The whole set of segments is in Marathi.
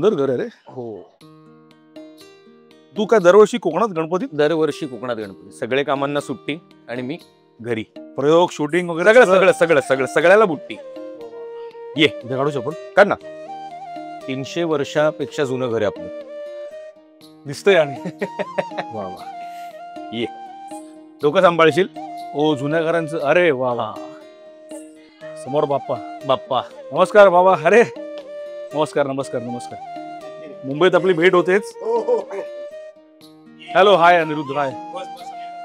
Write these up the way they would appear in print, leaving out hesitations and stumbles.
सुंदर घर आहे रे. हो, तू काय दरवर्षी कोकणात गणपती? दरवर्षी कोकणात गणपती. सगळे कामांना सुट्टी आणि मी घरी. प्रयोग शूटिंग वगैरे सगळं सगळं सगळं सगळ्याला बुट्टी. ये इथे काढू शकतो. काढ ना. 300 वर्षापेक्षा जुनं घर आहे आपलं. दिसतंय आणि वा वा. ये डोकं सांभाळशील. ओ जुन्या घरांचं. अरे वा वा. समोर बाप्पा. बाप्पा नमस्कार बाबा. अरे नमस्कार नमस्कार नमस्कार. मुंबईत आपली भेट होतेच. Hello hi Aniruddha. हाय.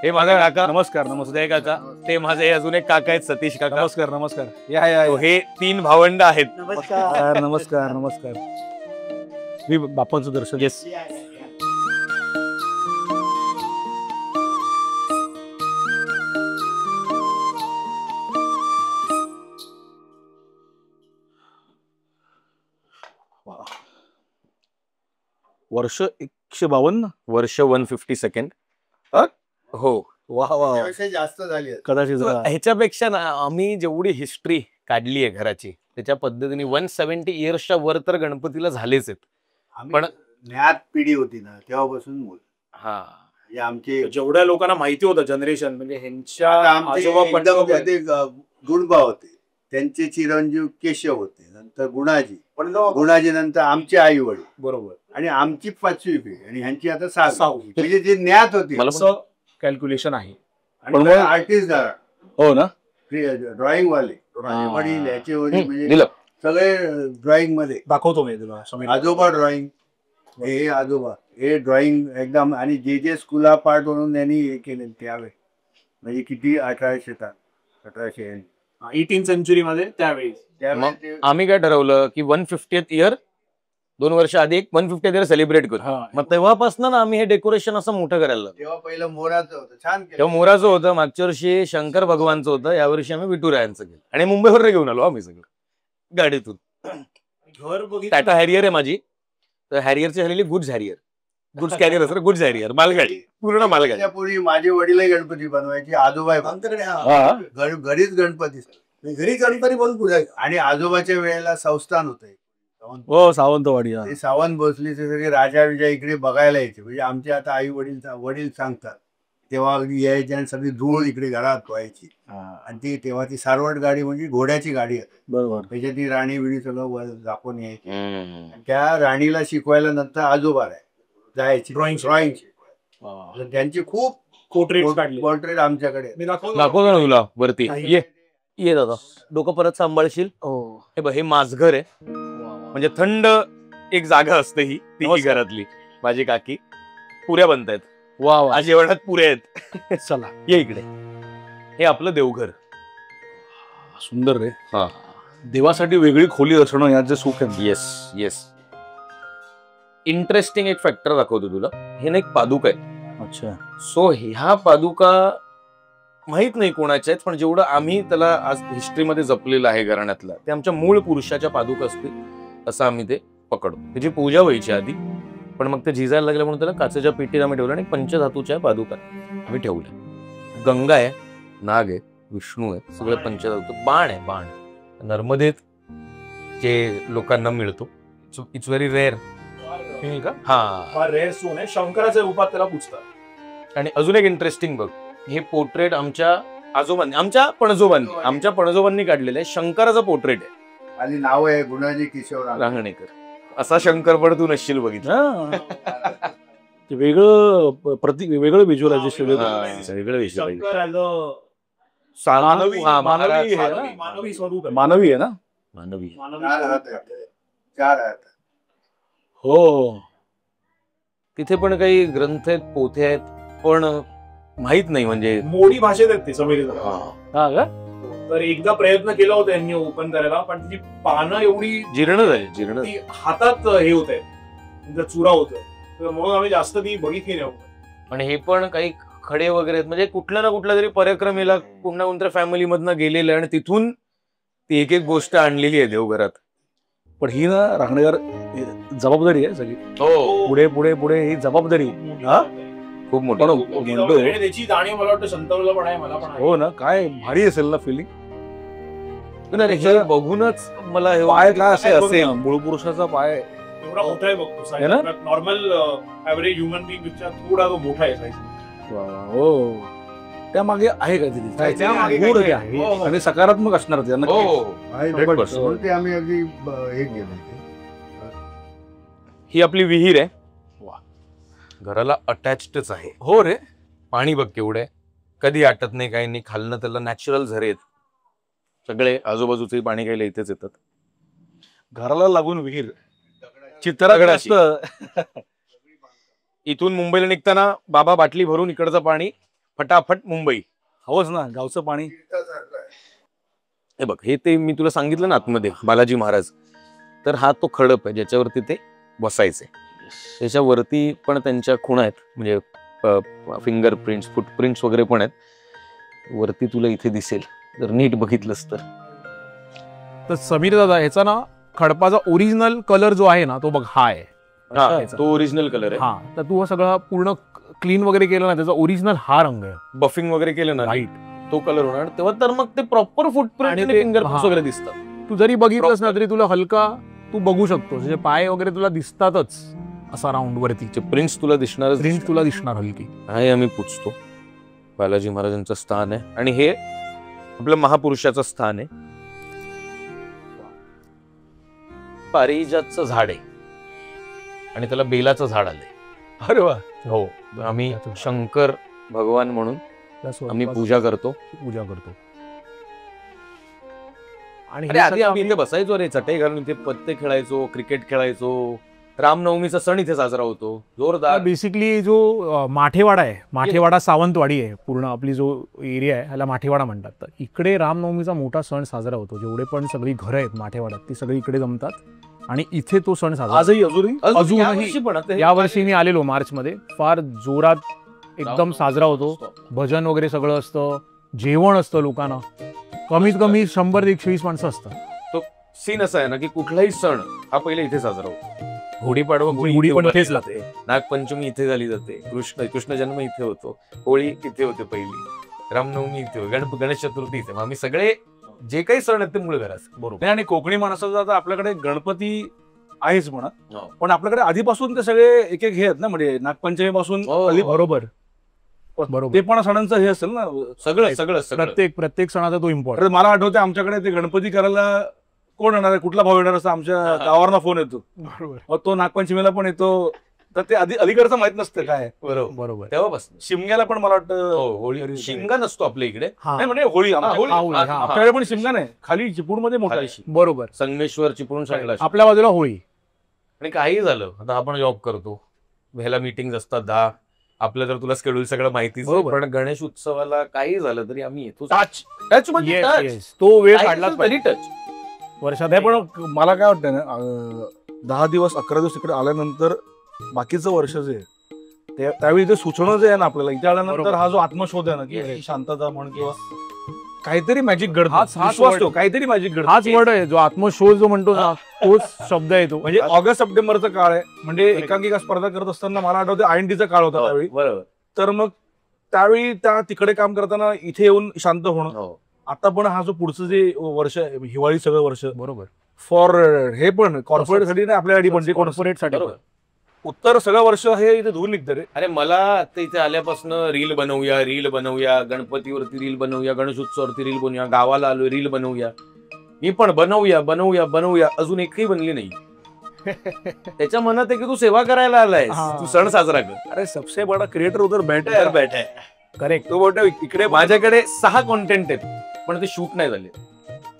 हे माझा काका. नमस्कार नमस्कार. उदय काका. ते माझे अजून एक काका आहेत सतीश काका. नमस्कार नमस्कार. या या या. हे 3 भावंड आहेत. नमस्कार नमस्कार नमस्कार. मी बाप्पांचं दर्शन. येस. वर्ष 152. वर्ष 152nd. हो. वा वा. जास्त झाली कदाचित जरा. ह्याच्यापेक्षा ना आम्ही जेवढी हिस्ट्री काढली आहे घराची त्याच्या पद्धतीने 170 इयर्सच्या वर तर गणपतीला झालेच आहेत. पण ज्ञात पिढी होती ना तेव्हापासून मूल. हा आमचे जेवढ्या लोकांना माहिती होतं जनरेशन म्हणजे ह्यांच्या आजोबा गुणबा होते. त्यांचे चिरंजीव केशव होते. नंतर गुणाजी नंतर आमचे आई वडील. बरोबर. आणि आमची 5वी पिढी आणि ह्यांची आता 6वी. म्हणजे जे ज्ञात होती. मला कॅल्क्युलेशन आहे. पण आर्टिस्ट हो ना. ड्रॉइंग वाले वडील याचे वडील म्हणजे सगळे ड्रॉइंग मध्ये. दाखवतो मी तुला. आजोबा ड्रॉइंग. हे आजोबा हे ड्रॉइंग एकदम. आणि जे स्कूलला पार्ट म्हणून त्यांनी हे केले त्यावेळी म्हणजे किती 1800 18th सेंचुरी मध्ये त्यावेळी. आम्ही काय ठरवलं की 150th इयर 2 वर्ष आधी एक 150th इयर सेलिब्रेट करू. मग तेव्हापासून ना आम्ही हे डेकोरेशन असं मोठं करायला लागलो. तेव्हा पहिलं मोराचं होतं. छान तेव्हा मोराचं होतं. मागच्या वर्षी शंकर भगवानचं होतं. यावर्षी आम्ही विठुरायांचं केलं आणि मुंबईवर घेऊन आलो आम्ही सगळं गाडीतून. घर बघितलं. टाटा हॅरियर आहे माझी. तर हॅरियरची झालेली गुड्स हॅरियर. गुड्स कॅरियर असं गुड्स हॅरियर मालगाडी. पूर्ण मालगाडी. पूर्वी माझे वडीलही गणपती बनवायचे. आजोबा घरीच गणपती. घरी गणपती बनवून पुढे. आणि आजोबाच्या वेळेला संस्थान होतं. हो सावंतवाडी. ते सावंत भोसले सगळे राजा विजा इकडे बघायला यायचे. म्हणजे आमचे आता आई वडील सांगतात तेव्हा यायचे आणि सगळी धूळ इकडे घरात व्हायची. आणि तेव्हा ती सारवट गाडी म्हणजे घोड्याची गाडी आहे. बरोबर. त्याच्यात ती राणी बिडी सगळं दाखवून यायची. त्या राणीला शिकवायला नंतर आजोबा जायची ड्रॉइंग. त्यांची खूप पोर्ट्रेट आमच्याकडे. दाखवतो ना तुला वरती. ये दादा डोकं परत सांभाळशील. हे बघ हे माझघर आहे. म्हणजे थंड एक जागा असते ही ती घरातली. माझी काकी पुऱ्या बनतायत. वा वा. आज जेवणात पुऱ्या आहेत. चला ये इकडे. हे आपलं देवघर. सुंदर रे. हा. देवासाठी वेगळी खोली असणं यात जे सुख आहे. Yes yes. इंटरेस्टिंग एक फॅक्टर दाखवतो तुला. हे ना एक पादुका आहे. अच्छा. सो ह्या पादुका माहित नाही कोणाच्या आहेत पण जेवढं आम्ही त्याला आज हिस्ट्रीमध्ये जपलेलं आहे घराण्यातला ते आमच्या मूळ पुरुषाच्या पादुका असतील असं आम्ही ते पकडतो. त्याची पूजा व्हायची आधी पण मग ते झिजायला लागलं म्हणून त्याला काचेच्या पेटीत आम्ही ठेवलं आणि पंचधातूच्या पादुका आम्ही ठेवल्या. गंगा आहे, नाग आहे, विष्णू आहे, सगळं पंचधातू. बाण आहे. बाण नर्मदेत जे लोकांना मिळतो. It's very rare. हा रेअर स्टोन आहे. शंकराच्या रूपात त्याला पूजतात. आणि अजून एक इंटरेस्टिंग बघ हे पोर्ट्रेट आमच्या आजोबांनी आमच्या पणजोबांनी काढलेलं आहे. शंकराचं पोर्ट्रेट आहे आणि नाव आहे गुणाजी केशव रांगणेकर. असा शंकर पण तू नसशील बघितलं. वेगळं प्रतीक वेगळं व्हिज्युअलायझेशन. वेगळं विषय. मानवी स्वरूप मानवी आहे ना. मानवी. 4 आहेत. हो. तिथे पण काही ग्रंथ आहेत, पोथे आहेत पण माहित नाही. म्हणजे मोडी भाषेत आहेत ते समेरीला. तर एकदा प्रयत्न केला होता यांनी ओपन करायला पण तिची पानं एवढी जीर्ण झाली. हातात हे होत आहे चुरा होत. म्हणून आम्ही जास्त ती बघितली नाही. पण हे पण काही खडे वगैरे आहेत. म्हणजे कुठल्या ना कुठल्या तरी परिक्रमेला कुठल्या कोणत्या फॅमिली मधनं गेलेलं आहे आणि तिथून ती एक एक गोष्ट आणलेली आहे देवघरात. पण ही ना रांगणेकर जबाबदारी आहे सगळी. हो. पुढे पुढे पुढे ही जबाबदारी खूप मोठी. त्याची जाणीव मला वाटतं शंतनूला पण आहे, मला पण आहे. हो ना. काय भारी असेल ना फिलिंग. बघूनच मला पाय काय असेल मूळ पुरुषाचा पाय एवढा मोठा आहे बघतो आहे ना? Size normal average human being पेक्षा थोडा तो मोठा आहे साईज. हो त्यामागे आहे काहीतरी त्यामागे गूढ काहीतरी आहे. आहे. हो. आणि सकारात्मक असणार ते नक्कीच. आहे, 100%. म्हणून ते आम्ही अगदी हे केलं ही आपली विहीर आहे. घराला अटॅचडच आहे. हो रे पाणी बघ केवढे कधी आटत नाही काही नाही. खालनं त्याला नॅचरल झरे आहेत. सगळे आजूबाजूचे पाणी घ्यायला इथेच येतात. घराला लागून विहीर चित्रात दगडाची. असतं. इथून मुंबईला निघताना बाबा बाटली भरून इकडचं पाणी फटाफट मुंबई. हवंच ना गावचं पाणी. हे बघ हे ते मी तुला सांगितलं ना आतमध्ये बालाजी महाराज, तर हा तो खडप आहे ज्याच्यावरती ते बसायचे. त्याच्यावरती पण त्यांच्या खुणा आहेत, म्हणजे फिंगरप्रिंट्स फुटप्रिंट्स वगैरे पण आहेत. वरती तुला इथे दिसेल जर नीट बघितलंस तर. तर समीर दादा ह्याचा ना खडपाचा ओरिजिनल कलर जो आहे ना तो बघ हा आहे. हा तो ओरिजिनल कलर आहे. हा तर तू हा सगळा पूर्ण क्लीन वगैरे केलं ना त्याचा ओरिजिनल हा रंग आहे. बफिंग वगैरे केलं ना राईट. तो कलर होणार तेव्हा तर मग ते प्रॉपर फुटप्रिंट आणि आणि ते- फिंगरप्रिंट्स हा. वगैरे दिसतात. तू जरी बघितलंस ना तरी तुला हलका तू बघू शकतोस, म्हणजे पाय वगैरे तुला दिसतातच असा राऊंड वरती. प्रिंट्स तुला दिसणारच. प्रिंट तुला दिसणार हलकी. आहे आम्ही पुजतो. बालाजी महाराजांचं स्थान आहे आणि हे आपलं महापुरुषाचं स्थान आहे. पारिजातचं झाड आहे आणि त्याला बेलाचं झाड आलंय. अरे वा. हो आम्ही शंकर भगवान म्हणून त्या आम्ही स्वरूपात पूजा करतो. पूजा करतो. आणि अरे हे आधी सगळं आम्ही इथे बसायचो रे, चटई घालून इथे पत्ते खेळायचो, क्रिकेट खेळायचो. रामनवमीचा सण इथे साजरा होतो जोरदार. बेसिकली जो माठेवाडा आहे, माठेवाडा सावंतवाडी आहे, पूर्ण आपली जो एरिया आहे ह्याला माठेवाडा म्हणतात. तर इकडे रामनवमीचा मोठा सण साजरा होतो. जेवढे पण सगळी घरं आहेत माठेवाड्यात ती सगळी इकडे जमतात आणि इथे तो सण साजरा. आजही अजूनही अजूनही यावर्षी पण आता हे- या वर्षी मी आलेलो मार्च मध्ये, फार जोरात एकदम साजरा होतो. भजन वगैरे सगळं असतं, जेवण असतं लोकांना. कमीत कमी 100-120 माणसं असतात. सीन असा आहे ना की कुठलाही सण हा पहिले इथे साजरा होतो. गुढीपाडवा गुढी पण इथे इथेच जाते, नागपंचमी इथे झाली जाते, कृष्ण जन्म इथे होतो, होळी इथे होते पहिली, रामनवमी इथे होते, गणेश चतुर्थी इथे. मग आम्ही सगळे जे काही सण आहेत ते मूळ घरात. बरोबर. नाही आणि कोकणी माणसाचा आता आपल्याकडे गणपती आहेच म्हणा, हो. पण आपल्याकडे आधीपासून ते सगळे एक एक हे आहेत ना, म्हणजे नागपंचमी पासून हो, बरोबर बरोबर. ते पण सणांचं हे असेल ना. सगळं सगळं सगळं. प्रत्येक सणाचा तो इम्पॉर्टंट. अरे मला आठवते आमच्याकडे ते गणपती करायला कोण येणार आहे, कुठला भाऊ येणार असं आमच्या गावावरनं फोन येतो. बरोबर मग तो नागपंचमीला पण येतो. तर ते अलीकडचं माहित नसतं काय. बरोबर बरोबर. तेव्हापासून शिमग्याला पण मला वाटतं होळी शिमगा नसतो आपल्या इकडे. हा नाही म्हणजे होळी होळी. होळी, हा, हा. हा. आपल्याकडे पण शिमगा नाही, खाली चिपळूणमध्ये मोठा खाली आहे. बरोबर. संगमेश्वर चिपळूण साईडला. आपल्या बाजूला होळी. आणि काही झालं आता आपण जॉब करतो, ह्याला मीटिंग असतात 10. आपलं तर तुला शेड्यूल सगळं माहितीच आहे. बरोबर. पण गणेश उत्सवाला काही झालं तरी आम्ही येतो. टच म्हणजे Yes, touch. yes. तो वेळ काढलाच पाहिजे टच. वर्षात. नाही पण मला काय वाटतं ना, 10 दिवस 11 दिवस इकडे आल्यानंतर बाकीचं वर्ष जे आहे, त्यावेळी ते सुचणं जे आहे ना आपल्याला इथे आल्यानंतर बरोबर. हा जो आत्मशोध आहे ना की शांतता म्हण किंवा काहीतरी मॅजिक घडतं. हाच विश्वास word. ठेव, काहीतरी मॅजिक घडतं. हाच वर्ड आहे जो आत्मशोध जो म्हणतो ना, तोच शब्द आहे तो. म्हणजे ऑगस्ट सप्टेंबरचा काळ आहे, म्हणजे एकांकिका स्पर्धा करत असताना मला आठवते INT चा काळ होता त्यावेळी. बरोबर. तर मग त्यावेळी त्या तिकडे काम करताना इथे येऊन शांत होणं. हो. आता पण हा जो पुढचं जे वर्ष आहे, हिवाळी सगळं वर्ष बरोबर. फॉर हे पण कॉर्पोरेट साठी नाही, आपल्यासाठी पण जे कोण कॉर्पोरेट साठी बरोबर. उत्तर सगळं वर्ष हे इथे धुवून निघतं रे. अरे मला आता इथे आल्यापासून रील बनवूया, गणपतीवरती रील बनवूया, गणेशोत्सवावरती रील बनवूया, गावाला आलो रील बनवूया. मी पण बनवूया अजून एकही बनली नाही. त्याच्या मनात आहे की तू सेवा करायला आलाय, हा. तू सण साजरा कर. अरे सबसे बडा क्रिएटर उधर बैठा है. करेक्ट. तो बोलतो इकडे माझ्याकडे 6 कॉन्टेंट आहेत पण ते शूट नाही झाले.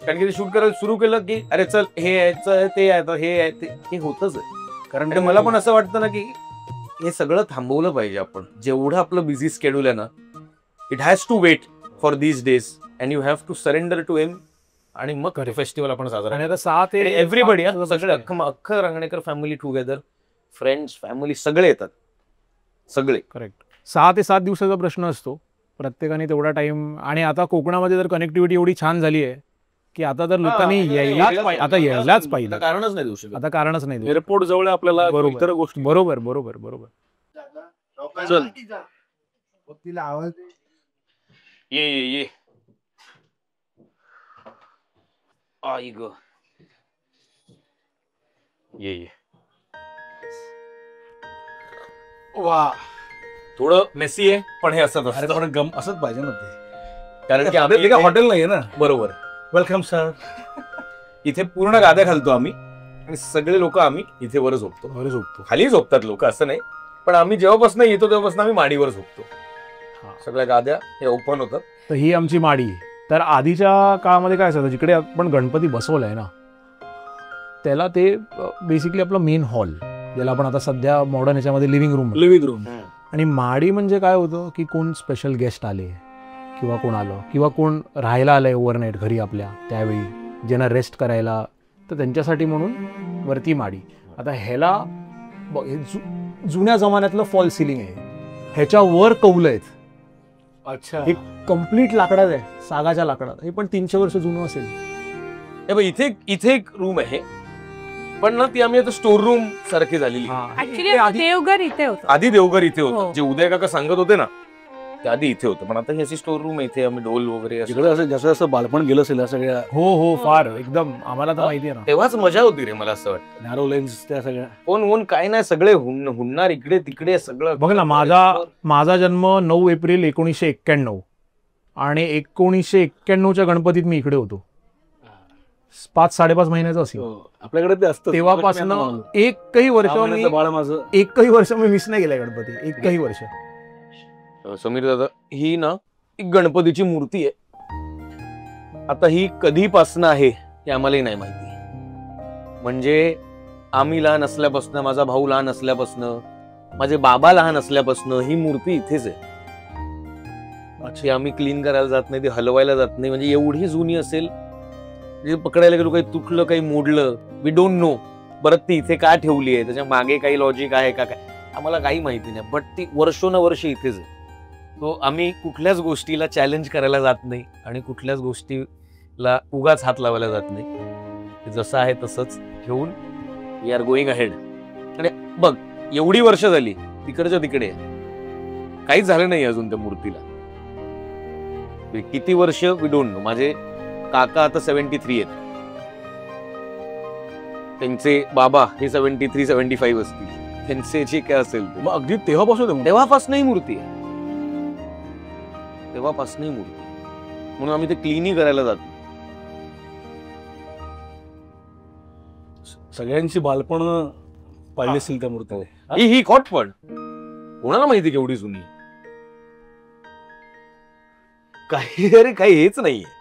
कारण की ते शूट करायला सुरू केलं की अरे चल हे आहे, चल ते आहे, हे आहे, ते होतच आहे. कारण आणि मला पण असं वाटतं ना की हे सगळं थांबवलं पाहिजे आपण. जेवढं आपलं बिझी स्केड्यूल आहे ना, it has to wait for these days and you have to surrender to him. आणि मग फेस्टिवल आपण साजरा. आणि आता 6 ते एव्हरीबडी सगळे अख्खं Rangnekar family together, friends family सगळे येतात, सगळे. करेक्ट. 6 ते 7 दिवसाचा प्रश्न असतो. प्रत्येकाने तेवढा टाइम. आणि आता कोकणामध्ये तर कनेक्टिव्हिटी एवढी छान झाली आहे की आता तर लोकांनी यायलाच पाहिजे. कारणच नाही देऊ शकत. आता कारणच नाही. एअरपोर्ट जवळ आहे आपल्याला, बरोबर. इतर गोष्टी. बरोबर. चल. तिला आवाज ये आई ग ये वा, थोडं मेसी आहे पण हे असंच अरे असतं. पण गम असंच पाहिजे ना ते, कारण की आपल्या आम्ही काय हॉटेल नाहीये ना. बरोबर वेलकम सर. इथे पूर्ण गाद्या घालतो आम्ही आणि सगळे लोक आम्ही इथे वर झोपतो. बरे झोपतो. खाली झोपतात लोक असं नाही, पण आम्ही जेव्हापासून येतो तेव्हापासून आम्ही माडीवर झोपतो. सगळ्या गाद्या हे ओपन होतात. तर ही आमची माडी. तर आधीच्या काळामध्ये काय असायचं, जिकडे आपण गणपती बसवलाय ना त्याला ते बेसिकली आपलं मेन हॉल, ज्याला आपण आता सध्या मॉडर्न याच्यामध्ये लिव्हिंग रूम. Living room. आणि माडी म्हणजे काय होतं की कोण स्पेशल गेस्ट आले किंवा कोण आलं किंवा कोण राहायला आलंय ओव्हरनाईट घरी आपल्या, त्यावेळी ज्यांना रेस्ट करायला, तर त्यांच्यासाठी म्हणून वरती माडी. आता ह्याला हे जुन्या जमान्यातलं फॉल सिलिंग आहे, ह्याच्यावर कौलं आहेत. अच्छा. हे कम्प्लीट लाकडात आहे, सागाच्या लाकडात. हे पण 300 वर्ष जुनं असेल. हे बघ, इथे इथे एक रूम आहे, पण ना ती आम्ही आता स्टोर रूम सारखी झालेली. ऍक्च्युली देवघर इथे होतं. आधी देवघर इथे होतं, हो. जे उदय काका सांगत होते ना ते आधी इथे होतं, पण आता ही अशी स्टोर रूम इथे आम्ही ढोल वगैरे असं. तिकडे असं जसं जसं बालपण गेलं असेल या सगळ्या हो फार एकदम आम्हाला तर माहिती आहे ना. तेव्हाच मजा होती रे, मला असं वाटतं. नॅरो लेन्स त्या सगळ्या. फोन काय नाही, सगळे हुनणार इकडे तिकडे सगळं. बघ ना, माझा जन्म 9 एप्रिल 1991 आणि 1991च्या गणपतीत मी इकडे होतो. 5-5.5 महिन्याचा असेल. आपल्याकडे ते असतं. तेव्हापासून एकही वर्ष मी मिस नाही केलाय गणपती, एकही वर्ष. समीर दादा, ही ना एक गणपतीची मूर्ती आहे. आता ही कधीपासनं आहे हे आम्हालाही नाही माहिती. म्हणजे आम्ही लहान असल्यापासून, माझा भाऊ लहान असल्यापासून, माझे बाबा लहान असल्यापासून ही मूर्ती इथेच आहे. ती आम्ही क्लीन करायला जात नाही, ती हलवायला जात नाही. म्हणजे एवढी जुनी असेल, पकडायला गेलो काही तुटलं काही मोडलं, वी डोंट नो. परत ती इथे का ठेवली आहे, त्याच्या मागे काही लॉजिक आहे का काय आम्हाला काही माहिती नाही. बट ती वर्षोनवर्ष इथेच आहे. तो आम्ही कुठल्याच गोष्टीला चॅलेंज करायला जात नाही आणि कुठल्याच गोष्टीला उगाच हात लावायला जात नाही. जसं आहे तसंच ठेवून वी आर गोईंग अहेड. आणि बघ, एवढी वर्ष झाली तिकडच्या तिकडे, काहीच झालं नाही अजून त्या मूर्तीला. किती वर्ष वी डोंट नो. माझे काका आता 73 आहेत, त्यांचे बाबा हे 73-75 असतील, त्यांचे जे काय असेल ते. मग अगदी तेव्हापासूनही मूर्ती आहे, तेव्हापासूनही मूर्ती. म्हणून आम्ही ते क्लीनही करायला जातो. सगळ्यांची बालपण पाळली असेल त्या मूर्ती. ही कॉट पण कोणाला माहिती केवढी जुनी काही. अरे काही हेच नाहीये.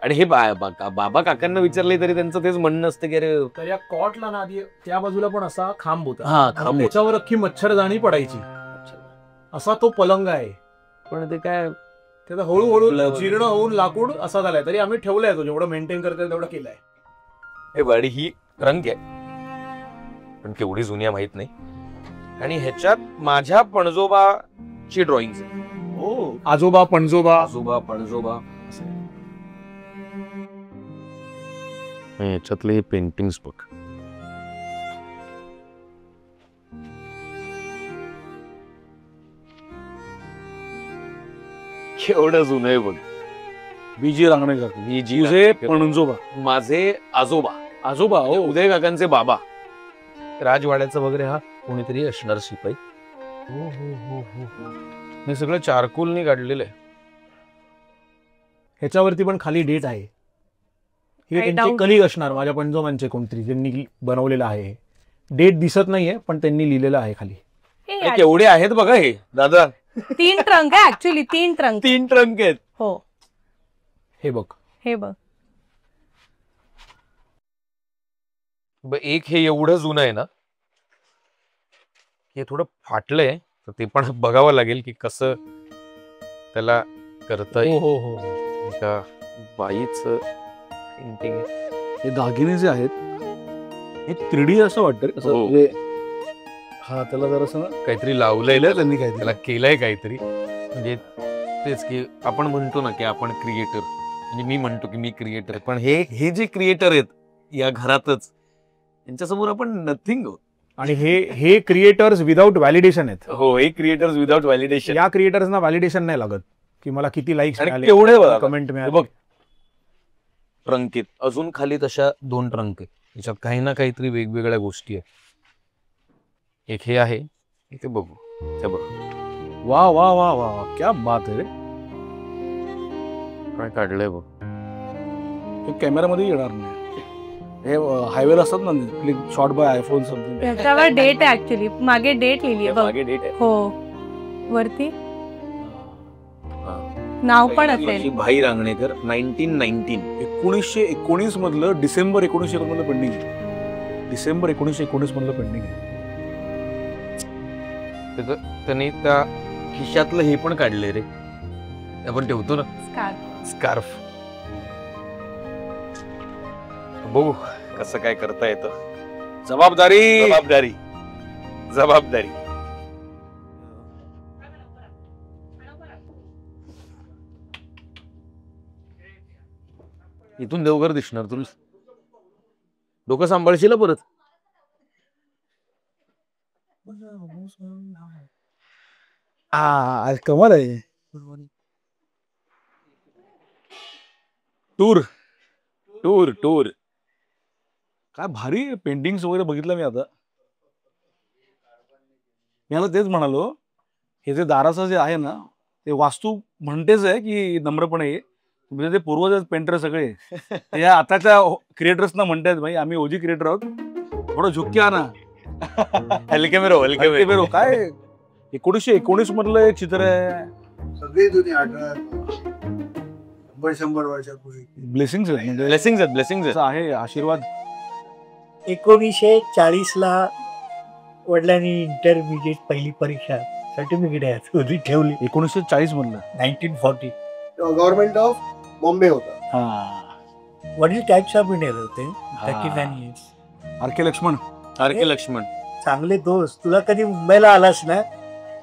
आणि हे बाबा काकांना विचारले तरी त्यांचं तेच म्हणणं असतं की अरे, तर या कॉटला ना आधी त्या बाजूला पण असा खांब होता. हा, खांब. त्याच्यावर अख्खी मच्छरदाणी पडायची. असा तो पलंग आहे. पण ते काय त्याचा हळूहळू जीर्ण होऊन लाकूड असा झालाय. तरी आम्ही ठेवलाय, तो जेवढं मेंटेन करता येईल तेवढं केलंय. हे वाडी ही रंग आहे, पण केवढी जुनी आहे माहित नाही. आणि ह्याच्यात माझ्या पणजोबाची ड्रॉइंग आहे. आजोबा पणजोबा. आजोबा पणजोबा ह्याच्यातले हे पेंटिंग्स बघ. केवढं जुनं आहे बघ. बीजी रांगणेकर. तुझे पणजोबा. माझे आजोबा. आजोबा हो, उदय काकांचे बाबा. राजवाड्याचं वगैरे हा कोणीतरी असणार शिपाई. हे सगळं चारकोलनी काढलेलं आहे. ह्याच्यावरती पण खाली डेट आहे. हे त्यांचे कलिग असणार, माझ्या पणजोबांचे कोणतरी, ज्यांनी बनवलेलं आहे. डेट दिसत नाहीये पण त्यांनी लिहिलेलं आहे खाली. केवढे आहेत बघा हे दादा. 3 ट्रंक आहे ऍक्च्युली. 3 ट्रंक. 3 ट्रंक आहेत. हो, हे बघ. हे बघ. एक हे एवढं जुनं आहे ना, हे थोडं फाटलंय, तर ते पण बघावं लागेल की कसं त्याला करता येईल. हो. एका बाईचं पेंटिंग आहे. हे दागिने जे आहेत हे 3D असं वाटतं. हो. हा, त्याला जरासं ना काहीतरी लावलंय त्यांनी काय त्याला, केलंय काहीतरी. म्हणजे तेच की आपण म्हणतो ना की आपण क्रिएटर, म्हणजे मी म्हणतो की मी क्रिएटर, पण हे जे क्रिएटर आहेत या घरातच, यांच्यासमोर आपण नथिंग आहोत. आणि हे क्रिएटर्स विदाउट व्हॅलिडेशन आहेत. हो, हे क्रिएटर्स विदाउट व्हॅलिडेशन. या क्रिएटर्सना व्हॅलिडेशन नाही लागत की मला किती लाईक्स मिळाले, केवढे कमेंट मिळाले. बघ, ट्रंकीत अजून खाली तशा 2 ट्रंक आहेत. याच्यात काही ना काहीतरी वेगवेगळ्या गोष्टी आहेत. एक हे आहे इथे बघू, हे बघ वा वा वा वा वा, क्या बात आहे रे. काय काढलंय बघ. हे कॅमेरामध्ये येणार नाही. हे हायवेला असतात ना शॉट बाय आयफोन समथिंग. त्याच्यावर डेट आहे ऍक्च्युली, मागे डेट लिहिली आहे बघ. मागे डेट आहे. हो, वरती नाव पण असेल. भाई रांगणेकर 1919. 1919 मधलं डिसेंबर 1919 मधलं पेंडिंग आहे. डिसेंबर 1919 मधलं पेंडिंग आहे. त्याने त्या खिशातलं हे पण काढले रे, आपण ठेवतो ना Scarf. स्कार्फ. बघू कसं काय करता येतं. जबाबदारी. जबाबदारी जबाबदारी. इथून देवघर दिसणार तुला. डोकं सांभाळशील परत. आज कमाल आहे. Tour tour tour. काय भारी पेंटिंग्स वगैरे बघितलं मी आता. मी आता तेच म्हणालो, हे जे दाराचं जे आहे ना ते वास्तू म्हणतेच आहे की नम्रपणे म्हणजे ते पूर्वज पेंटर सगळे ते या आताच्या क्रिएटर्सना म्हणतात भाई आम्ही ओजी क्रिएटर आहोत, थोडं झुक्की आणा. हलके मेरो हलके मेरो. काय 1919 मधलं एक चित्र आहे. सगळी जुनी 100 वर्षापूर्वी. ब्लेसिंग्स आहे म्हणजे ब्लेसिंग्स आहेत ब्लेसिंग्स आहे आशीर्वाद. 1940 वडिलांनी इंटरमिजिएट पहिली परीक्षा सर्टिफिकेट आहे ठेवली. 1940 मधलं 1940. गव्हर्नमेंट ऑफ बॉम्बे होता. हा. वडील टाईप्स ऑफ इंडिया होते. 39 years. आर.के. लक्ष्मण. आर.के. लक्ष्मण. चांगले दोस्त. तुला कधी मुंबईला आलास ना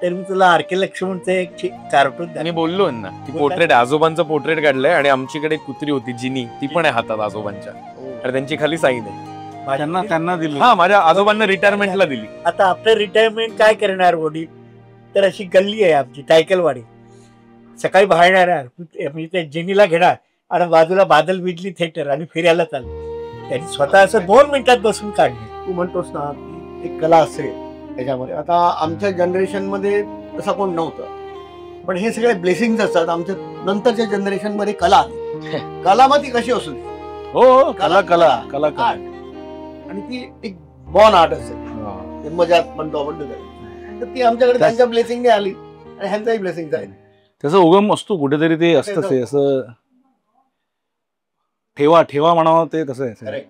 तर मी तुला आर.के. लक्ष्मणचं एक कार्टून मी बोललो ना ती पोर्ट्रेट, आजोबांचं पोर्ट्रेट काढलंय आणि आमच्याकडे एक कुत्री होती जिनी, ती पण आहे हातात आजोबांच्या आणि त्यांची खाली साईन आहे. त्यांना दिली. हा माझ्या आजोबांना रिटायरमेंटला दिली. आता आपलं रिटायरमेंट काय करणार वडील, तर अशी गल्ली आहे आमची टायकलवाडी. सकाळी बाहेर येणार म्हणजे त्या जिनीला घेणार आणि बाजूला बादल बिजली थिएटर आणि फिरायला चाललं. त्यांनी स्वतः असं 2 मिनिटात बसून काढले. तू म्हणतोस ना की एक कला असेल त्याच्यामध्ये. आता आमच्या जनरेशन मध्ये तसा कोण नव्हतं, पण हे सगळे ब्लेसिंग्स असतात. आमच्या नंतरच्या जनरेशन मध्ये कला आली. कला मग ती कशी असू दे. हो कला कला कला कला आणि ती एक बॉर्न आर्ट असेल, मजात म्हणतो आपण तर ती आमच्याकडे त्यांच्या ब्लेसिंगने आली आणि ह्यांचाही ब्लेसिंग आहे. त्याचा उगम असतो कुठेतरी, ते असतं ते असं ठेवा म्हणावं ते तसं आहे.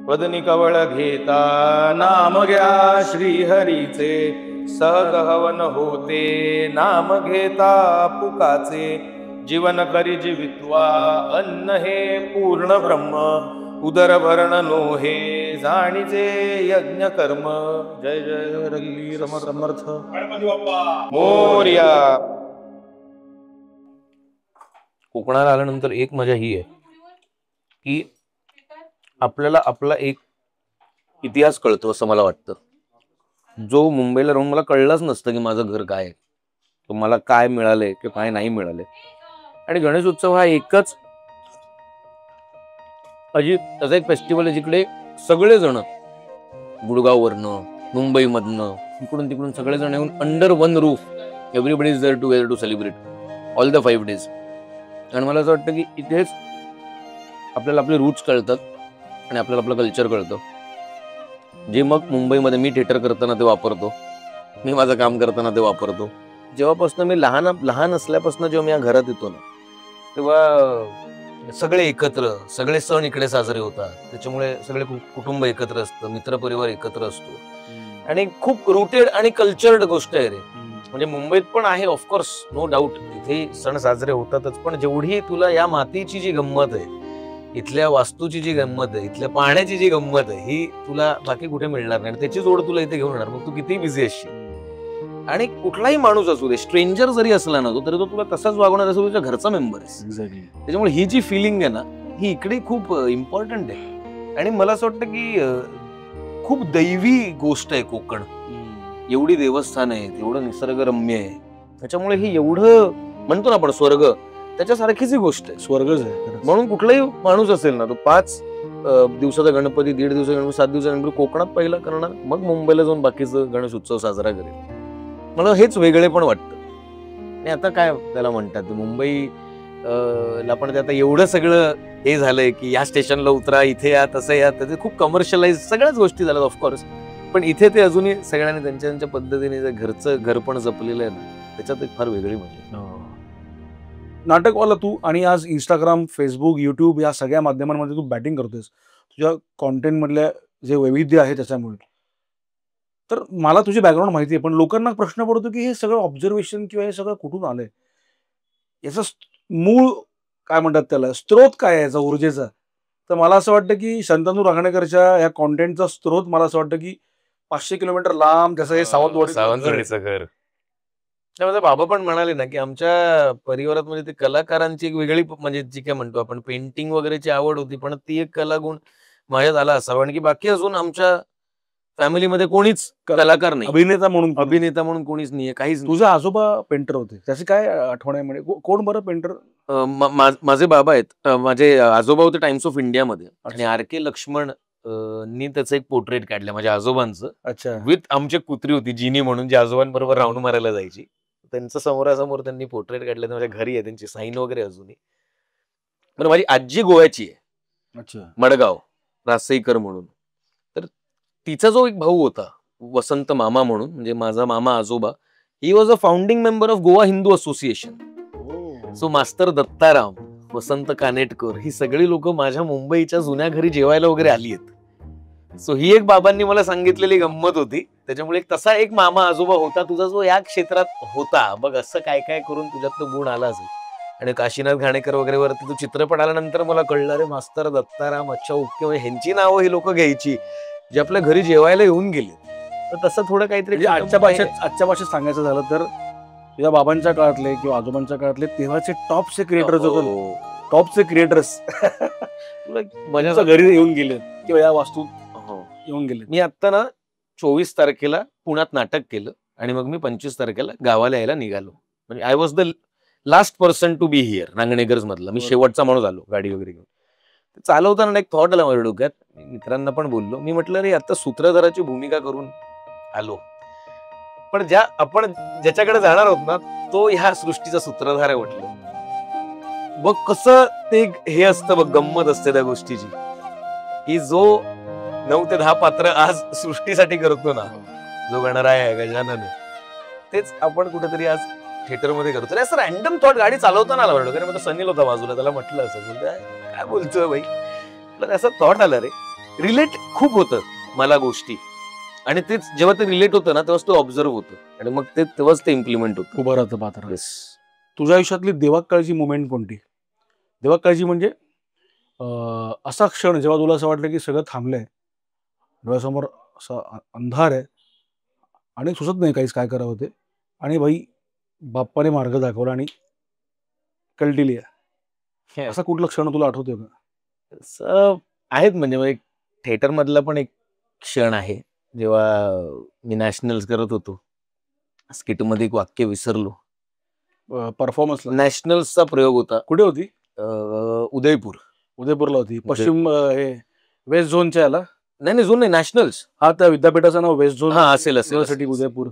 वदनी कवळ घेता नाम घ्या श्रीहरीचे, सहगहवन होते नाम घेता पुकाचे. जीवन करी जीवित्वा अन्न हे पूर्ण ब्रह्म, उदर भरण नोहे जाणीचे यज्ञ कर्म. जय जय रल्ली समर्थ मोरया. कोकणाला आल्यानंतर एक मजा ही आहे की आपल्याला आपला एक इतिहास कळतो असं मला वाटतं, जो मुंबईला राहून मला कळलंच नसतं की माझं घर काय आहे, तो मला काय मिळालंय किंवा काय नाही मिळालंय. आणि गणेश उत्सव हा एकच त्याचा एक फेस्टिवल आहे जिकडे सगळेजण गुडगाववरनं मुंबईमधनं इकडून तिकडून सगळेजण येऊन under one roof everybody is there to celebrate all the 5 days. आणि मला असं वाटतं की इथेच आपल्याला आपले रूट्स कळतात आणि आपल्याला आपलं कल्चर कळतं, जे मग मुंबईमध्ये मी थिएटर करताना ते वापरतो, मी माझं काम करताना ते वापरतो. जेव्हापासून मी लहान असल्यापासून जेव्हा मी या घरात येतो ना तेव्हा सगळे एकत्र, सगळे सण इकडे साजरे होतात. त्याच्यामुळे सगळे कुटुंब एकत्र असतं, मित्रपरिवार एकत्र असतो आणि खूप रुटेड आणि कल्चर्ड गोष्ट आहे रे. म्हणजे मुंबईत पण आहे ऑफकोर्स, नो डाऊट, इथे सण साजरे होतातच, पण जेवढी तुला या मातीची जी गंमत आहे, इथल्या वास्तूची जी गंमत आहे, इथल्या पाण्याची जी गंमत आहे, ही तुला बाकी कुठे मिळणार नाही. त्याची जोड तुला इथे घेऊन येणार, मग तू किती बिझी असशील. आणि कुठलाही माणूस असू दे, स्ट्रेंजर जरी असला ना तो, तरी तो तुला तसाच वागवणार असो, तुझ्या घरचा मेंबर आहे. त्याच्यामुळे ही जी फिलिंग आहे ना ही इकडे खूप इम्पॉर्टंट आहे. आणि मला असं वाटतं की खूप दैवी गोष्ट आहे कोकण. एवढी देवस्थान आहेत, एवढं निसर्गरम्य आहे, त्याच्यामुळे ही एवढं म्हणतो ना आपण स्वर्ग, त्याच्यासारखीच ही गोष्ट आहे. स्वर्गच आहे. म्हणून कुठलाही माणूस असेल ना तो 5 दिवसाचा गणपती, 1.5 दिवसाचा गणपती, 7 दिवसाचा गणपती कोकणात पहिला करणार, मग मुंबईला जाऊन बाकीचं गणेश उत्सव साजरा करेल. मला हेच वेगळे पण वाटतं. आणि आता काय त्याला म्हणतात मुंबई ला पण ते आता एवढं सगळं हे झालंय की या स्टेशनला उतरा, इथे या, तसं या, ते खूप कमर्शियलाइज सगळ्याच गोष्टी झाल्यात ऑफकोर्स. पण इथे ते अजूनही सगळ्यांनी त्यांच्या त्यांच्या पद्धतीने जे घरचं घर पण जपलेलं आहे ना, त्याच्यात एक फार वेगळी मजा. नाटकवाला तू आणि आज इंस्टाग्राम, फेसबुक, युट्यूब या सगळ्या माध्यमांमध्ये तू बॅटिंग करतोयस तुझ्या कॉन्टेंट मधल्या जे वैविध्य आहे त्याच्यामुळे. तर मला तुझी बॅकग्राऊंड माहिती आहे, पण लोकांना प्रश्न पडतो की हे सगळं ऑब्झर्वेशन किंवा हे सगळं कुठून आलंय, याचं मूळ काय म्हणतात त्याला, स्त्रोत काय आहे याचा ऊर्जेचा. तर मला असं वाटतं की शंतनू रांगणेकरच्या या कॉन्टेंटचा स्त्रोत मला असं वाटतं की 500 किलोमीटर लांब त्याचं हे सावंतवाडीचं घर. त्यामध्ये बाबा पण म्हणाले ना की आमच्या परिवारात म्हणजे ते कलाकारांची एक वेगळी म्हणजे जी काय म्हणतो आपण पेंटिंग वगैरेची आवड होती, पण ती एक कलागुण माझ्यात आला असावा. कारण की बाकी अजून आमच्या फॅमिलीमध्ये कोणीच कलाकार नाही, अभिनेता म्हणून कोणीच नाहीये, काहीच. तुझे आजोबा पेंटर होते, त्याची काय आठवण आहे म्हणजे कोण बरं पेंटर? माझे बाबा आहेत, माझे आजोबा होते टाइम्स ऑफ इंडियामध्ये, आणि R.K. लक्ष्मण नी त्याचं एक पोर्ट्रेट काढलं माझ्या आजोबांचं. अच्छा. विथ आमची कुत्री होती जिनी म्हणून, जी आजोबांबरोबर राऊंड मारायला जायची. त्यांचं समोरासमोर त्यांनी पोर्ट्रेट काढलं, माझ्या घरी आहे, त्यांची साईन वगैरे अजूनही. बरं, माझी आजी गोव्याची आहे. अच्छा. मडगाव रासईकर म्हणून. तर तिचा जो एक भाऊ होता वसंत मामा म्हणून, म्हणजे माझा मामा आजोबा, he was a founding member of Goa Hindu association. So मास्तर दत्ताराम, वसंत कानेटकर, ही सगळी लोक माझ्या मुंबईच्या जुन्या घरी जेवायला वगैरे आली आहेत. सो ही एक बाबांनी मला सांगितलेली गंमत होती. त्याच्यामुळे तसा एक मामा आजोबा होता तुझा, जो या क्षेत्रात होता. बघ असं काय काय करून तुझ्यात तो गुण आला असेल. आणि काशीनाथ घाणेकर वगैरे वरती तो चित्रपट आल्यानंतर मला कळलं, रे मास्तर दत्ताराम, अच्छा ओके, म्हणजे ह्यांची नावं ही लोक घ्यायची जे आपल्या घरी जेवायला येऊन गेले. तर तसं थोडं काहीतरी आजच्या भाषेत सांगायचं झालं तर तुझ्या बाबांच्या काळातले किंवा आजोबांच्या काळातले तेव्हाचे टॉपचे क्रिएटर्स होते, टॉपचे क्रिएटर्स माझ्या घरी येऊन गेले किंवा या वास्तू येऊन गेले. मी आता ना 24 तारखेला पुण्यात नाटक केलं आणि मग मी 25 तारखेला गावाला यायला निघालो. म्हणजे I was the last person to be here, Rangnekars मधला मी शेवटचा माणूस आलो गाडी वगैरे घेऊन. चालवताना एक थॉट आला माझ्या डोक्यात, मित्रांना पण बोललो. मी म्हटलं, रे आता सूत्रधाराची भूमिका करून आलो, पण आपण ज्याच्याकडे जाणार आहोत ना, तो ह्या सृष्टीचा सूत्रधार आहे म्हटलं. बघ कसं ते हे असतं, बघ गंमत असते त्या गोष्टीची, की जो 9 ते 10 पात्र आज सृष्टीसाठी करतो ना, जो गणराय आहे, गजानन आहे, तेच आपण कुठेतरी आज थिएटरमध्ये करतो. असं रॅन्डम थॉट गाडी चालवताना आला वाटलं, कारण सनील होता बाजूला, त्याला म्हटलं असं, काय बोलतोय बाई, असं थॉट आलं. रे रिलेट खूप होतं मला गोष्टी, आणि तेच जेव्हा ते रिलेट होतं ना, तेव्हाच तो ऑब्झर्व होतं, आणि मग तेव्हाच ते इम्प्लिमेंट होतं. उभं राहतं पात्र. तुझ्या आयुष्यातली देवाकाळची मुवमेंट कोणती? देवाकाळची म्हणजे असा क्षण जेव्हा तुला असं वाटलं की सगळं थांबलंय, डोळ्यासमोर असा अंधार आहे आणि सुचत नाही काहीच काय करावं ते, आणि बाई बाप्पाने मार्ग दाखवला आणि कल्टिली आहे. असा कुठला क्षण तुला आठवतोय का? आहेत म्हणजे थिएटर मधला पण एक क्षण आहे, जेव्हा मी नॅशनल्स करत होतो. स्किट मध्ये एक वाक्य विसरलो. परफॉर्मन्स नॅशनल्सचा प्रयोग होता. कुठे होती? उदयपूरला होती. पश्चिम वेस्ट झोनच्या याला? नाही, झोन नाही, नॅशनल्स. हा, त्या विद्यापीठाचं नाव वेस्ट झोन असेल, उदयपूर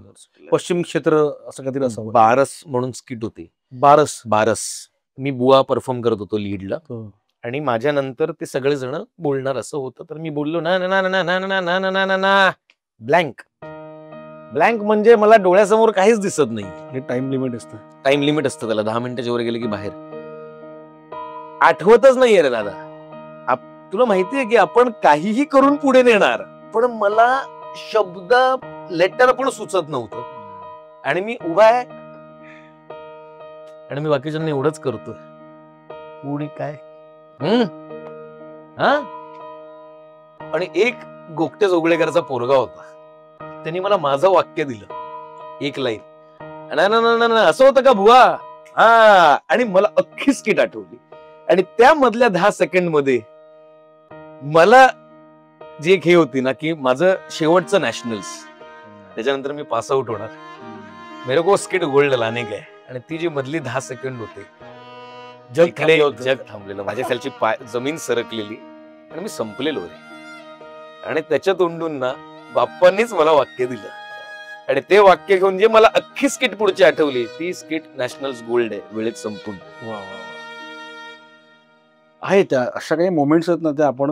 पश्चिम क्षेत्र असं काहीतरी असावं. बारस म्हणून स्किट होती. बारस मी बुवा परफॉर्म करत होतो लीडला, आणि माझ्या नंतर ते सगळे जण बोलणार असं होतं. तर मी बोललो ना ना ना ना ना ना ना ना ना ना ब्लँक. ब्लँक म्हणजे मला डोळ्यासमोर काहीच दिसत नाही. हे टाइम लिमिट असतं त्याला. 10 मिनिटाच्या वर गेले की बाहेर. आठवतच नाहीये रे दादा. तुला माहितीये की आपण काहीही करून पुढे नेणार, पण मला शब्द लेटर पण सुचत नव्हतं, आणि मी उभा आहे आणि मी बाकीच्यांना एवढंच करतोय, पुढे काय आणि एक गोगटे जोगळेकरचा पोरगा होता, त्यांनी मला माझं वाक्य दिलं, एक लाईन, असं होतं का बुवा, हा, आणि मला अख्खी स्किट आठवली. आणि त्या मधल्या 10 सेकंड मध्ये मला जी एक हे होती ना, की माझं शेवटचं नॅशनल्स, त्याच्यानंतर मी पास आउट होणार, मेरे को स्किट गोल्ड लाने गए, आणि ती जी मधली 10 सेकंड होते, जग थांबलेलं, माझ्या खालची जमीन सरकलेली, आणि मी संपलेलो रे. आणि त्याच्या तोंडून ना बाप्पांनीच मला वाक्य दिलं आणि ते वाक्य घेऊन जे मला अख्खी स्किट पुढची आठवली ती स्किट नॅशनल्स गोल्ड आहे, वेळेत संपून. आहे त्या अशा काही मोमेंट्स आहेत ना त्या आपण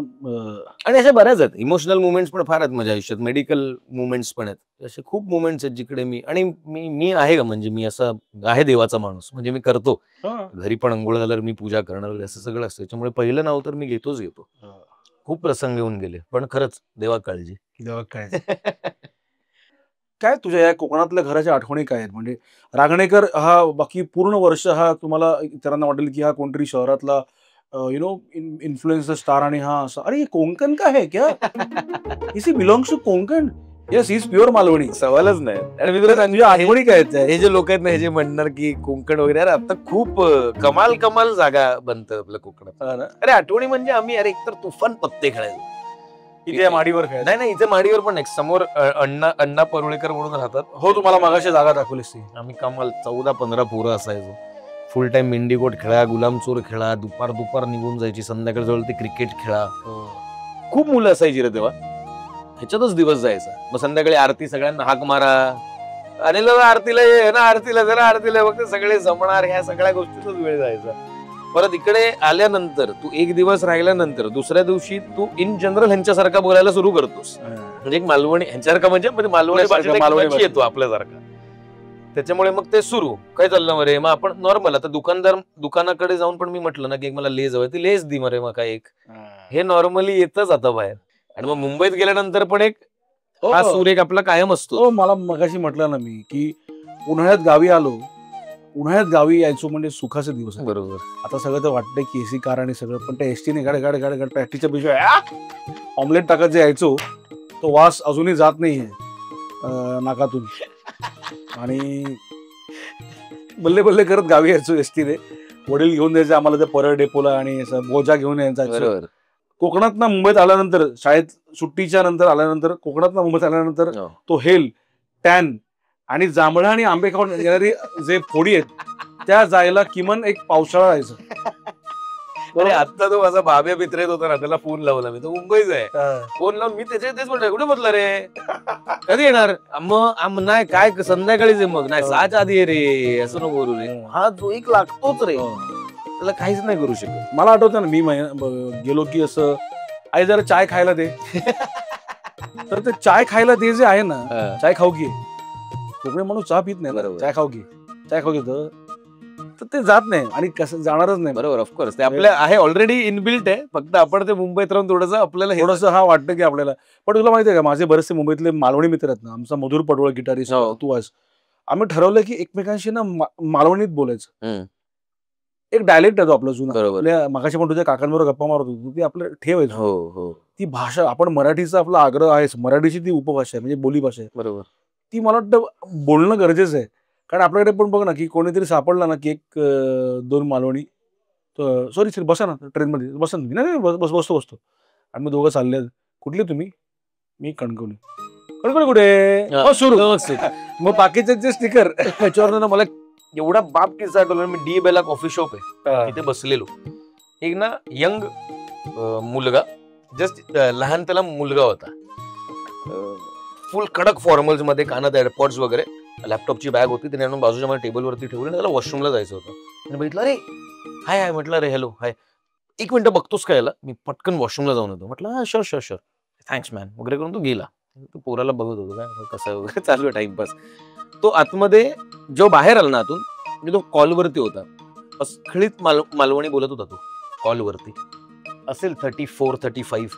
आणि अशा बऱ्याच आहेत इमोशनल मुवमेंट्स पण फार आहेत माझ्या आयुष्यात, मेडिकल मुवमेंट्स पण आहेत, असे खूप मुवमेंट्स आहेत जिकडे मी आहे का म्हणजे मी असा आहे देवाचा माणूस, म्हणजे मी करतो घरी पण अंघोळ झाल्यावर मी पूजा करणार असं सगळं असतं. त्याच्यामुळे पहिलं नाव तर मी घेतो. खूप प्रसंग येऊन गेले पण खरंच देवा काळजी. काय तुझ्या या कोकणातल्या घराच्या आठवणी काय आहेत? म्हणजे रांगणेकर हा बाकी पूर्ण वर्ष हा तुम्हाला इतरांना वाटेल की हा कोणतरी शहरातला इन्फ्लुएन्सर स्टार आणि हा असं अरे ये कोंकण का है क्या? इसी belongs to Konkan. Yes is pure Malvani. सवालच नाही. आणि मी तुला तुझ्या आठवणी काय आहेत? हे जे लोक आहेत ना हे जे म्हणणार की कोकण वगैरे, अरे आता खूप कमाल जागा बनतं आपल्या कोकणात. अरे आठवणी म्हणजे आम्ही अरे एकतर तुफान पत्ते खेळायचो इथे माडीवर खेळ. नाही इथे माडीवर पण नाही, समोर अण्णा परुळेकर म्हणून राहतात. हो तुम्हाला मागाशी जागा दाखवलीस ती. आम्ही कमाल 14-15 पोरं असायचो. फुल टाइम मेंढीकोट खेळा, गुलामचोर खेळा, दुपार निघून जायची, संध्याकाळ जवळ ते क्रिकेट खेळा. खूप मुलं असायची रे तेव्हा, ह्याच्यातच दिवस जायचा. मग संध्याकाळी आरती, सगळ्यांना हाक मारा, अनिल आरतीला ये ना, आरतीला जरा आरतीला, फक्त सगळे जमणार, ह्या सगळ्या गोष्टीतच वेळ जायचा. परत इकडे आल्यानंतर तू एक दिवस राहिल्यानंतर दुसऱ्या दिवशी तू इन जनरल ह्यांच्यासारखा बोलायला सुरू करतोस. म्हणजे एक मालवणी ह्यांच्यासारखा म्हणजे मालवणी भाषेत येतो आपल्यासारखा. त्याच्यामुळे मग ते सुरू काय चाललं मरे, मग आपण नॉर्मल आता दुकानाकडे जाऊन पण मी म्हटलं ना की एक मला लेस हवं, ती लेस दी मरे, मग काय एक हे नॉर्मली येतच आता बाहेर. आणि मग मुंबईत गेल्यानंतर पण एक हा सूर एक आपला कायम असतो. मला मगाशी म्हटलं ना मी की उन्हाळ्यात गावी यायचो म्हणजे सुखाचे दिवस. बरोबर. आता सगळं तर वाटतंय की एसी कार आणि सगळं, पण त्या एसटीने गाड पॅटीच्या पिशव्या ऑमलेट टाकत जे यायचो तो वास अजूनही जात नाहीये नाकातून. आणि बल्ले बल्ले करत गावी यायचो एसटीने. वडील घेऊन द्यायचे आम्हाला त्या परळ डेपोला आणि बोजा घेऊन यायचा. कोकणात ना मुंबईत आल्यानंतर, शाळेत सुट्टीच्या नंतर आल्यानंतर कोकणात ना मुंबईत आल्यानंतर तो हेल, टॅन आणि जांभळा आणि आंबे खाऊन येणारी जे फोडी आहेत त्या जायला किमान एक पावसाळा जायचं. अरे आता तो माझा भाव्या मित्र येत होता ना, त्याला फोन लावला मी, तो मुंबईच आहे. फोन लावून मी तेच म्हणतो, कुठे बसला रे, कधी येणार, मग नाही काय संध्याकाळीच आहे, मग नाही 6च्या आधी आहे रे, असं नको बोलू रे. हा जो एक लागतोच रे, त्याला काहीच नाही करू शकत. मला आठवतं ना मी गेलो की असं आई जरा चाय खायला दे, तर ते चाय खायला दे जे आहे ना, चाय खाऊ की, कोकणी माणूस चहा पित नाही, चाय खाऊ की तर ते जात नाही आणि कसं जाणारच नाही. बरोबर, ऑफकोर्स ते आपल्या आहे ऑलरेडी इनबिल्ट आहे, फक्त आपण ते मुंबईत राहून थोडंसं आपल्याला थोडंसं हा वाटतं की आपल्याला. पण तुला माहिती आहे का, माझे बरेचसे मुंबईतले मालवणी मित्र आहेत ना, आमचा मधुर पडवळ गिटारिस्ट तू आहेस, आम्ही ठरवलं की एकमेकांशी ना मालवणीत बोलायचं. एक डायलेक्ट आहे तो आपला जुना. मागाशी पण तुझ्या काकांबरोबर गप्पा मारत होतो, ती आपलं ठेवायचं. ती भाषा, आपण मराठीचा आपला आग्रह आहे, मराठीची ती उपभाषा आहे म्हणजे बोलीभाषा आहे. बरोबर. ती मला वाटतं बोलणं गरजेचं आहे. कारण आपल्याकडे पण बघ ना की कोणीतरी सापडला ना की 1-2 मालवणी, सॉरी बसा ना ट्रेनमध्ये, बसा ना, नाही बसतो आणि मग दोघं चालले, कुठले तुम्ही, मी कणकवली कुठे सुरू. मग बाकीचे जे स्टिकर त्याच्यावर मला एवढा बाप किस्सा आठवला. मी डी बेला कॉफी शॉप आहे तिथे बसलेलो, एक ना यंग मुलगा, जस्ट लहान त्याला मुलगा होता, फुल कडक फॉर्मल्स मध्ये, कानात एअरपॉड्स वगैरे, लॅपटॉपची बॅग होती, त्याने आणून बाजूच्या माझ्या टेबलवरती ठेवली. त्याला वॉशरूमला जायचं होतं. त्याने बघितलं, अरे हाय म्हटलं, अरे हॅलो हाय, 1 मिनिट बघतोस का याला. मी पटकन वॉशरूमला जाऊन येतो. म्हटलं हा शुअर थँक्स मॅन वगैरे करून तो गेला. तो पोराला बघत होतो काय कसं वगैरे चालू आहे टाइमपास. तो आतमध्ये जो बाहेर आला ना आतून, म्हणजे तो कॉलवरती होता, असखळीत मालवणी बोलत होता. तो कॉलवरती असेल 34-35,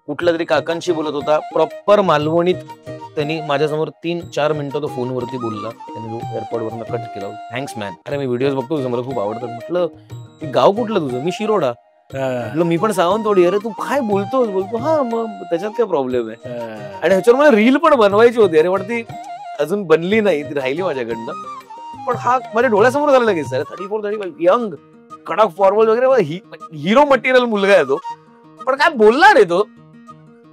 कुठल्या तरी काकांशी बोलत होता प्रॉपर मालवणीत. त्यांनी माझ्यासमोर 3-4 मिनिटं तो फोनवरती बोलला. त्यांनी जो एअरपोर्टवरून कट केला. Thanks man. अरे मी व्हिडिओज बघतो, मला खूप आवडतात. म्हटलं गाव कुठलं तुझं? मी शिरोडा. म्हटलं मी पण सावंतवाडी. अरे तू काय बोलतोस? बोलतो हा, मग त्याच्यात काय प्रॉब्लेम आहे. आणि ह्याच्यावर मला रील पण बनवायची होती. अरे पण ती अजून बनली नाही, ती राहिली माझ्याकडनं. पण हा माझ्या डोळ्यासमोर झाला लगेच. 34-35 यंग, कडक फॉर्मल वगैरे, हिरो मटेरियल मुलगा आहे तो. पण काय बोलला रे तो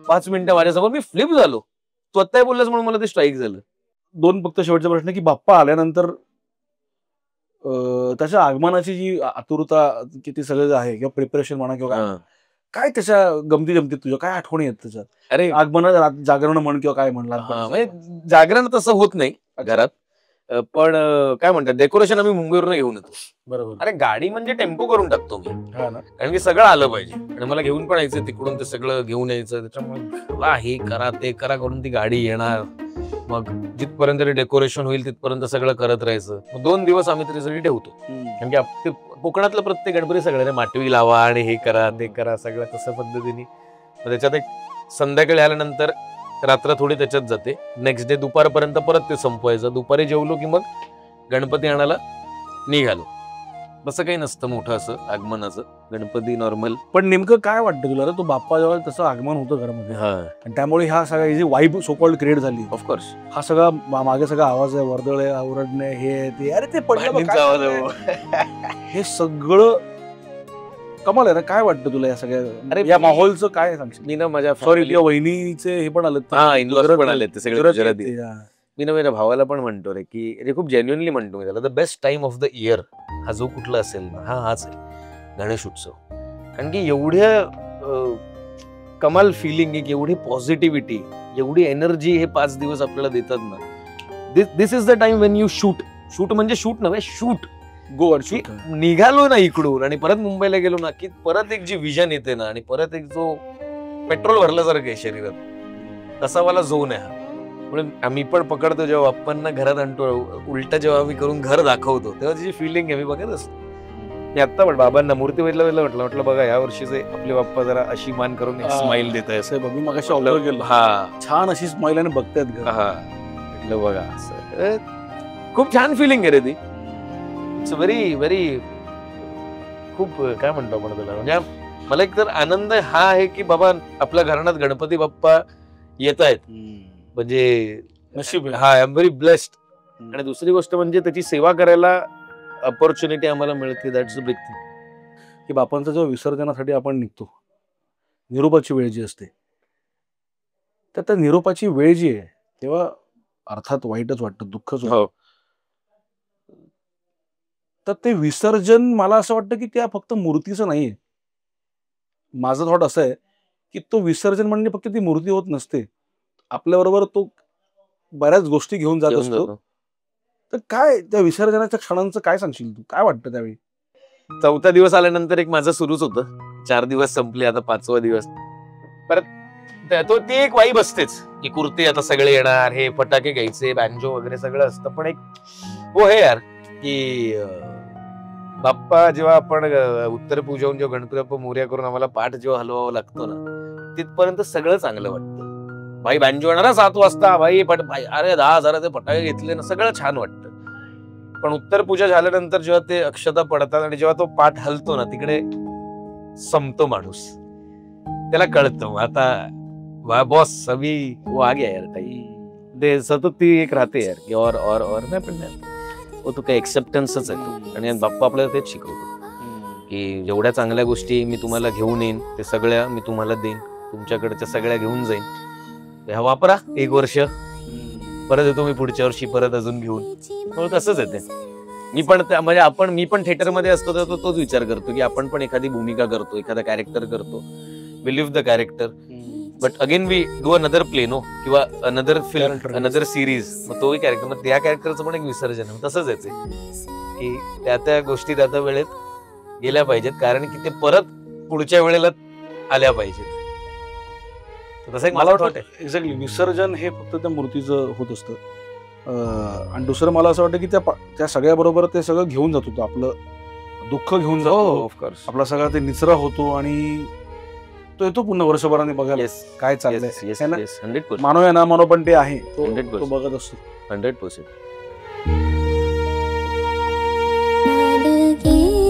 5 मिनिटं माझ्यासमोर. मी फ्लिप झालो. तू आत्ताही बोललास म्हणून मला ते स्ट्राईक झालं. 2 फक्त शेवटचा प्रश्न की बाप्पा आल्यानंतर त्याच्या आगमनाची जी आतुरता किती सगळं आहे, किंवा प्रिपरेशन म्हणा किंवा काय त्याच्या गमती जमती तुझ्या काय आठवणी आहेत त्याच्यात? अरे आगमन जागरण म्हण किंवा काय म्हणला म्हणजे जागरण तसं होत नाही घरात, पण काय म्हणतात डेकोरेशन आम्ही मुंबईवरून घेऊन येतो. बरोबर. अरे गाडी म्हणजे टेम्पो करून टाकतो मी, हा ना. कारण की सगळं आलं पाहिजे आणि मला घेऊन पण यायचं तिकडून, ते सगळं घेऊन यायचं. त्याच्यामुळे हे करा ते करा करून ती गाडी येणार, मग जिथपर्यंत डेकोरेशन होईल तिथपर्यंत सगळं करत राहायचं. मग 2 दिवस आम्ही त्याच्यासाठी ठेवतो, कारण की कोकणातलं प्रत्येक गणपती सगळ्यांना माटवी लावा आणि हे करा ते करा सगळं तसं पद्धतीने. मग त्याच्यात एक संध्याकाळी आल्यानंतर रात्र थोडी त्याच्यात जाते. नेक्स्ट डे दुपारपर्यंत परत ते संपवायचं. दुपारी जेवलो की मग गणपती आणायला निघालो. तसं काही नसतं मोठं असं आगमनाचं, गणपती नॉर्मल. पण नेमकं काय वाटतं तुला रे, तो बाप्पा जेव्हा तसं आगमन होतं घरामध्ये आणि त्यामुळे ह्या सगळ्या जी वाईब सो कॉल्ड क्रिएट झाली, ऑफकोर्स हा सगळा मागे सगळा आवाज आहे, वर्दळ आहे, ओरडणे, हे ते, अरे ते पडलं बघ, हे सगळं कमाल आहे ना. काय वाटतं तुला या सगळ्या, अरे या माहोलचं काय सांगशील? मी ना माझ्या सॉरी, तुझ्या वहिनीचे हे पण आलं, हा इंदोर पण आले ते सगळे गुजराती. हा. मी ना माझ्या भावाला पण म्हणतो रे की अरे खूप जेन्युअनली म्हणतो मी त्याला, the best time of the year हा जो कुठला असेल ना हाच आहे गणेश उत्सव. कारण की एवढ्या कमाल फिलिंग, एक एवढी पॉझिटिव्हिटी, एवढी एनर्जी हे 5 दिवस आपल्याला देतात ना. This is the time when you shoot म्हणजे शूट नव्हे, शूट गो निघालो ना इकडून आणि परत मुंबईला गेलो ना की परत एक जी विजन येते ना आणि परत एक जो पेट्रोल भरल्यासारखं आहे शरीरात, तसा वाला झोन आहे हा. म्हणून आम्ही पण पकडतो जेव्हा बाप्पांना घरात आणतो, उलट जेव्हा आम्ही करून घर दाखवतो तेव्हा त्याची फिलिंग आहे मी बघत असतो. मी आता पण बाबांना मूर्ती वेळेला म्हटलं बघा या वर्षीचे आपले बाप्पा जरा अशी मान करून एक स्माइल देत आहे असं बघ. मी मगाशी ऑब्झर्व केलं, हा छान अशी स्माइल आणि बघतायत घर. हा म्हटलं बघा असं खूप छान फिलिंग आहे रे ती. इट्स व्हेरी व्हेरी खूप काय म्हणतो आपण त्याला, म्हणजे मला एक तर आनंद हा आहे की बाबा आपल्या घराण्यात गणपती बाप्पा येत आहेत, म्हणजे नशीब. हा आय एम व्हेरी ब्लेस्ड. आणि दुसरी गोष्ट म्हणजे त्याची सेवा करायला ऑपॉर्च्युनिटी आम्हाला मिळते. That's a big thing. की बापांचा जेव्हा विसर्जनासाठी आपण निघतो, निरोपाची वेळ जी असते, तर त्या निरोपाची वेळ जी आहे तेव्हा अर्थात वाईटच वाटतं, दुःखच होतं. तर ते विसर्जन मला असं वाटतं की त्या फक्त मूर्तीचं नाहीये. माझं थॉट असं आहे की तो विसर्जन म्हणजे फक्त ती मूर्ती होत नसते, आपल्याबरोबर तो बऱ्याच गोष्टी घेऊन जात असतो. तर काय त्या विसर्जनाच्या क्षणांचं काय सांगशील तू, काय वाटतं त्यावेळी? 4था दिवस आल्यानंतर एक माझं सुरूच होतं. 4 दिवस संपले, आता 5वा दिवस. परत तो ती एक वाईब असतेच की कुर्ती आता सगळे येणार, हे फटाके घ्यायचे, बँजो वगैरे सगळं असतं. पण एक हो हे यार की बाप्पा जेव्हा आपण उत्तर पूजवून जेव्हा गणपती बाप्पा मोरया करून आम्हाला पाठ जेव्हा हलवावं लागतो ना, तिथपर्यंत सगळं चांगलं वाटतं. भाई बँजो येणार 7 वाजता, भाई अरे 10,000 फटाके घेतले ना, सगळं छान वाटतं. पण उत्तर पूजा झाल्यानंतर जेव्हा ते अक्षता पडतात आणि जेव्हा तो पाठ हलतो ना, तिकडे संपतो माणूस. त्याला कळतं आता बॉस अभी वो आ गया यार काही, ते सतत ती एक राहते यार की और नाही पण नाही, तो काही एक्सेप्टन्सच आहे तो. आणि बाप्पा आपल्याला तेच शिकवतो की जेवढ्या चांगल्या गोष्टी मी तुम्हाला घेऊन येईन ते सगळ्या मी तुम्हाला देईन, तुमच्याकडच्या सगळ्या घेऊन जाईन, ह्या वापरा 1 वर्ष, परत येतो मी पुढच्या वर्षी परत अजून घेऊन. तसंच आहे ते. म्हणजे मी पण थिएटरमध्ये असतो तर तोच विचार करतो की आपण पण एखादी भूमिका करतो, एखादा कॅरेक्टर करतो, we live the character, but again we do another play no किंवा अनदर फिल्म, अनदर सिरीज. मग तोही कॅरेक्टर, मग त्या कॅरेक्टरचं पण एक विसर्जन आहे. तसंच आहे की त्या गोष्टी त्या वेळेत गेल्या पाहिजेत, कारण की ते परत पुढच्या वेळेला आल्या पाहिजेत. मला वाटतं एक्झॅक्टली विसर्जन हे फक्त त्या मूर्तीचं होत असतं. आणि दुसरं मला असं वाटतं की त्या सगळ्या बरोबर ते सगळं घेऊन जात होतं, आपलं दुःख घेऊन जातो, ऑफकोर्स आपला सगळा ते निचरा होतो आणि तो येतो पुन्हा वर्षभराने बघायला काय चाललंय. मानव या ना मानव पण ते आहे, तो बघत असतो 100%.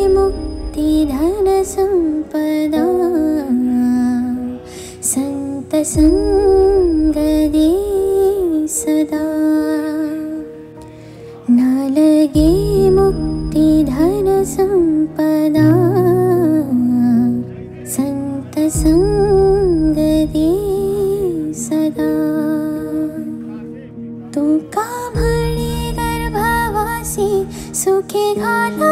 मुक्तिधन संपदा संत संग दे सदा, न लगे मुक्तिधन संपदा संत संग दे सदा. तू का म्हणे गर्भवासी सुखे घाला